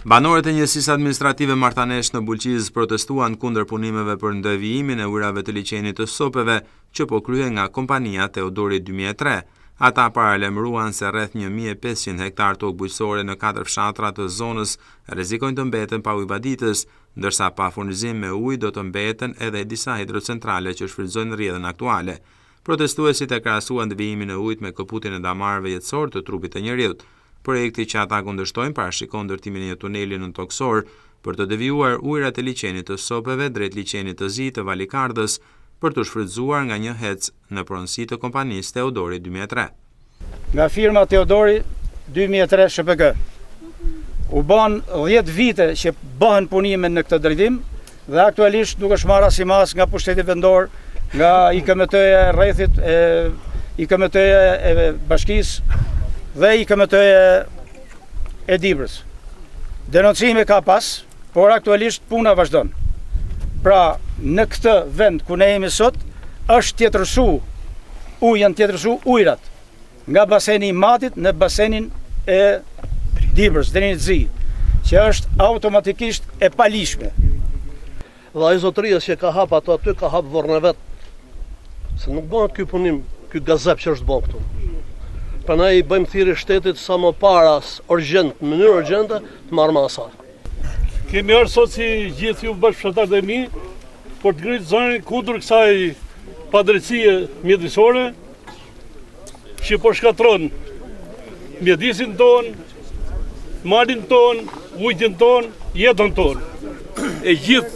Banorët e njësisë administrative Martanesh në Bulqiz protestuan kundër punimeve për ndevijimin e ujrave të liçenit të sopeve që po kryhen nga kompania Teodori 2003. Ata paralajmëruan se rreth 1500 hektar tokë bujqësore në 4 fshatra të zonës rrezikojnë të mbeten pa ujëvaditës, ndërsa pa furnizim me ujë do të mbeten edhe disa hidrocentrale që shfrytëzojnë rrjedhën aktuale. Protestuesit e krahasuan devijimin e ujit me kaputin e damarëve jetësor të trupit të njerëzit. Projekti që ata kundërshtojnë parashikon ndërtimin e një tuneli në toksor për të devijuar ujrat e liçenit të sopeve drejt liçenit të zi të Valikardhës për të shfrytëzuar nga një hec në pronësi të kompanisë Teodori 2003. Nga firma Teodori 2003 SHPK. U bën 10 vite që bëhen punime në këtë drejtim dhe aktualisht nuk është marrë asimas nga pushteti vendor, nga IKMT-ja e rrethit, IKMT-ja e bashkisë dhe IKMT-ja e Dibrës. Denoncime ka pas, por aktualisht puna vazhdon. Pra, në këtë vend ku ne jemi sot, janë tjetërsu ujrat nga baseni i Matit në basenin e Dibrës, deri në Zi, që është automatikisht e palishme. Dhe ai zotëria që ka hap ato aty ka hap vorrën e vet. Se nuk bëhet ky punim, ky gazep që është bërë këtu. Prandaj i bëjmë thirrje shtetit sa më para, urgjent, në mënyrë urgjente, të marrë masa. Kemi ardhur sot si gjithë ju bashkëfshatarët e mi për të ngritur zonën kundër kësaj padrejtësie mjedisore që po shkatron mjedisin ton, malin ton, ujin ton, jetën ton. E gjithë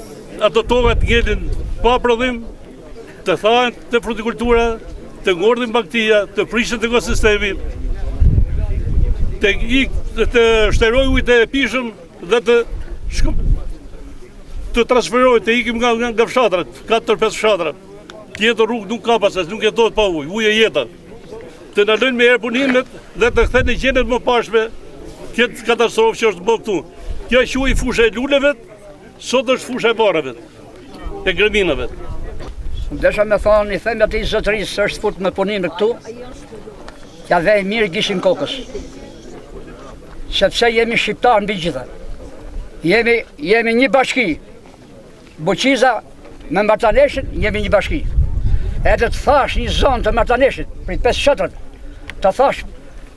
ato tova të ngelen pa prodhim, të thahen të frutikultura, të ngordhin bakteria, të prishet ekosistemi, të shteroj ujtë e pishëm dhe të transferoj, të ikim nga fshatrat, 4-5 fshatra. Tjetër rrugë nuk ka pasas, nuk jetohet pa ujë, ujë e jeta. Të ndalojnë me herë punimet dhe të kthehen në gjenet më pashme, këtë katastrofë që është bërë këtu. Kjo quhej fusha e luleve, sot është fusha e varreve, e greminave. Desha me thonë, i them atij zotërisë së është fut me punime këtu, ja vej mirë gishin kokës. Sepse jemi shqiptarë mbi gjitha. Jemi një bashki. Bulqiza me Martaneshit jemi një bashki. Edhe të thash një zonë të Martaneshit, për 5 fshatrat, të thash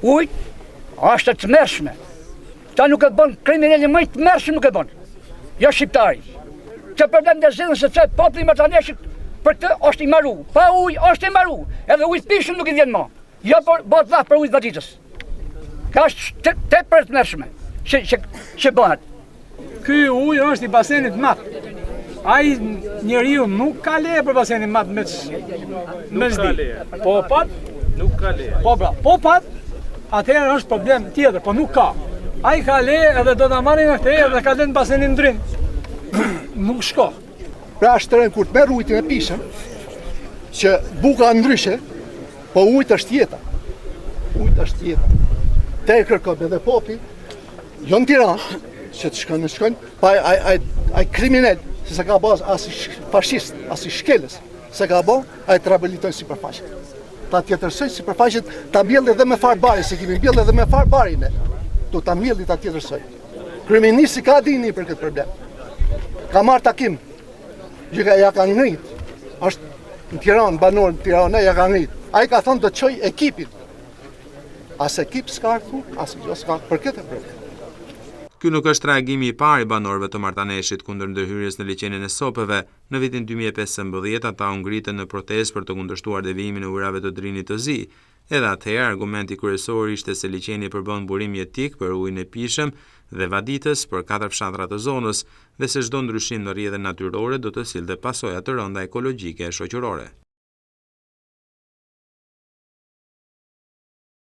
ujë është të mërshme. Ta nuk e bën kriminali më të mërshme nuk e bën. Jo shqiptari. Që problem dhe zidhën se të populli Martaneshit për këtë është i maru, pa ujë është i maru, edhe ujë pishëm nuk i vjen më. Jo për dhaf për ujë vaditës. Ka është te për të mërshme që bëhet. Ky ujë është i basenit mat. Ai njeriu nuk ka leje për basenin mat me zdi. Po pat? Nuk ka leje. Po pat, atëherë është problem tjetër, po nuk ka. Ai ka leje edhe do ta marrin atë edhe ka lënë në basenin ndrym. Nuk shko. Pra shtërën kur të merë ujtën e pishëm, që buka ndryshe, po ujtë është jeta. Ujtë është jeta. Te e kërkom edhe popli, jo në Tiranë, që të shkojnë, pa ai kriminal, se se ka bazë as i fashist, as i shkelës, se ka bo, ai të rehabilitojnë sipërfaqet. Ta tjetërsojnë sipërfaqet, ta mbjellë edhe me farë bari, se kemi mbjellë edhe me farë bari ne. Do ta mbjellë ta tjetërsojnë. Kryeministri ka dini për këtë problem. Ka marrë takim. Ja ka ngrit, është në Tiranë, banor në Tiranë, ja ka ngrit. Ai ka thonë do të çoj ekipin. As ekip s'ka ardhur, as gjë s'ka për këtë problem. Ky nuk është reagimi i parë i banorëve të Martaneshit kundër ndërhyrjes në liçenin e sopeve. Në vitin 2015 ata u ngritën në protestë për të kundërshtuar devijimin e ujrave të Drinit të Zi. Edhe atëherë argumenti kryesor ishte se liçeni përbën burim jetik për ujin e pishëm dhe vaditës për 4 fshatra të zonës dhe se çdo ndryshim në rrjedhën natyrore do të sillte pasoja të rënda ekologjike e shoqërore.